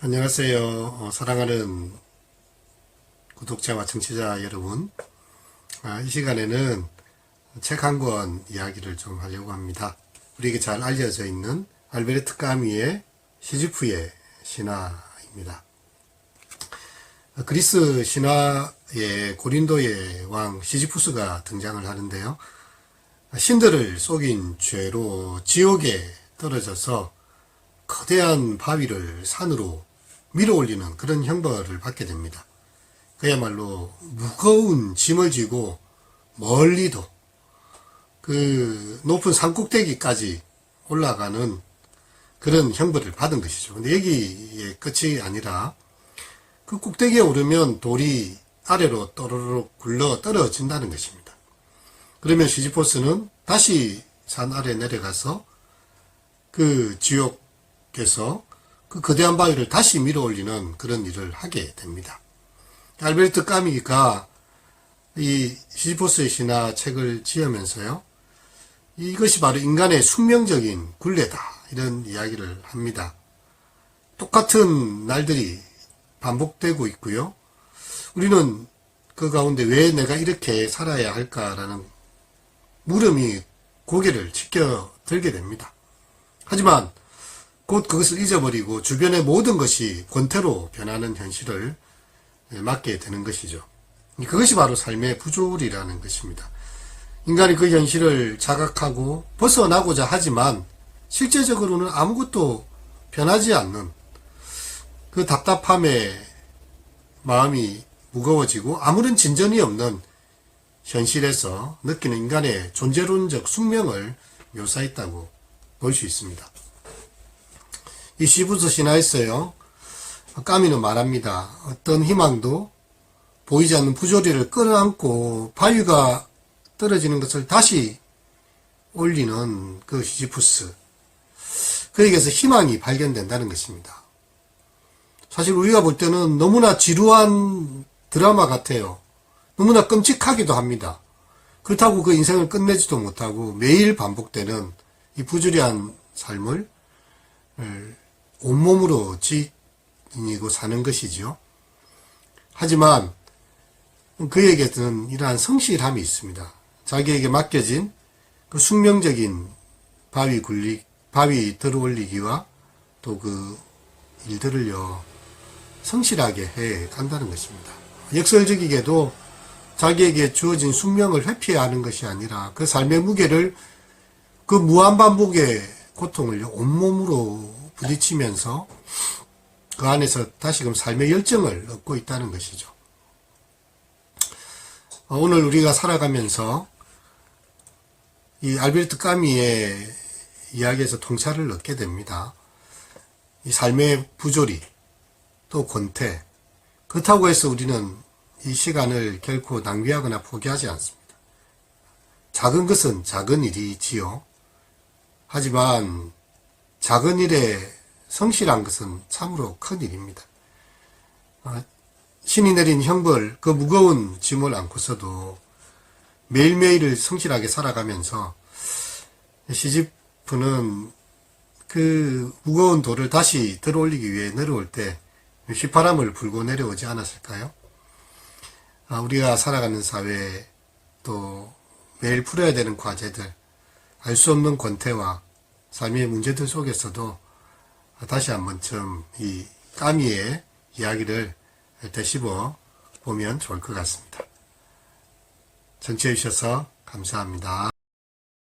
안녕하세요. 사랑하는 구독자와 청취자 여러분. 이 시간에는 책 한 권 이야기를 좀 하려고 합니다. 우리에게 잘 알려져 있는 알베르트 까뮈의 시지프의 신화입니다. 그리스 신화의 고린도의 왕 시지푸스가 등장을 하는데요. 신들을 속인 죄로 지옥에 떨어져서 거대한 바위를 산으로 밀어 올리는 그런 형벌을 받게 됩니다. 그야말로 무거운 짐을 지고 멀리도 그 높은 산 꼭대기까지 올라가는 그런 형벌을 받은 것이죠. 근데 여기에 끝이 아니라 그 꼭대기에 오르면 돌이 아래로 또르륵 굴러 떨어진다는 것입니다. 그러면 시지포스는 다시 산 아래 내려가서 그 지옥에서 그 거대한 바위를 다시 밀어 올리는 그런 일을 하게 됩니다. 알베르트 까뮈가 이 시지포스의 신화 책을 지으면서요, 이것이 바로 인간의 숙명적인 굴레다, 이런 이야기를 합니다. 똑같은 날들이 반복되고 있고요. 우리는 그 가운데 왜 내가 이렇게 살아야 할까라는 물음이 고개를 치켜들게 됩니다. 하지만 곧 그것을 잊어버리고 주변의 모든 것이 권태로 변하는 현실을 맞게 되는 것이죠. 그것이 바로 삶의 부조리라는 것입니다. 인간이 그 현실을 자각하고 벗어나고자 하지만 실제적으로는 아무것도 변하지 않는 그 답답함에 마음이 무거워지고 아무런 진전이 없는 현실에서 느끼는 인간의 존재론적 숙명을 묘사했다고 볼 수 있습니다. 이 시지푸스 신화에서요, 까뮈는 말합니다. 어떤 희망도 보이지 않는 부조리를 끌어안고 바위가 떨어지는 것을 다시 올리는 그 시지푸스, 그에게서 희망이 발견된다는 것입니다. 사실 우리가 볼 때는 너무나 지루한 드라마 같아요. 너무나 끔찍하기도 합니다. 그렇다고 그 인생을 끝내지도 못하고 매일 반복되는 이 부조리한 삶을 온몸으로 지니고 사는 것이죠. 하지만 그에게는 이러한 성실함이 있습니다. 자기에게 맡겨진 그 숙명적인 바위 들어올리기와 또 그 일들을요, 성실하게 해 간다는 것입니다. 역설적이게도 자기에게 주어진 숙명을 회피해야 하는 것이 아니라 그 삶의 무게를, 그 무한반복의 고통을 온몸으로 부딪히면서 그 안에서 다시금 삶의 열정을 얻고 있다는 것이죠. 오늘 우리가 살아가면서 이 알베르트 까뮈의 이야기에서 통찰을 얻게 됩니다. 이 삶의 부조리, 또 권태, 그렇다고 해서 우리는 이 시간을 결코 낭비하거나 포기하지 않습니다. 작은 것은 작은 일이지요. 하지만 작은 일에 성실한 것은 참으로 큰 일입니다. 신이 내린 형벌, 그 무거운 짐을 안고서도 매일매일을 성실하게 살아가면서 시지프는 그 무거운 돌을 다시 들어올리기 위해 내려올 때 휘파람을 불고 내려오지 않았을까요? 우리가 살아가는 사회, 또 매일 풀어야 되는 과제들, 알 수 없는 권태와 삶의 문제들 속에서도 다시 한 번쯤 이 까뮈의 이야기를 되씹어 보면 좋을 것 같습니다. 청취해 주셔서 감사합니다.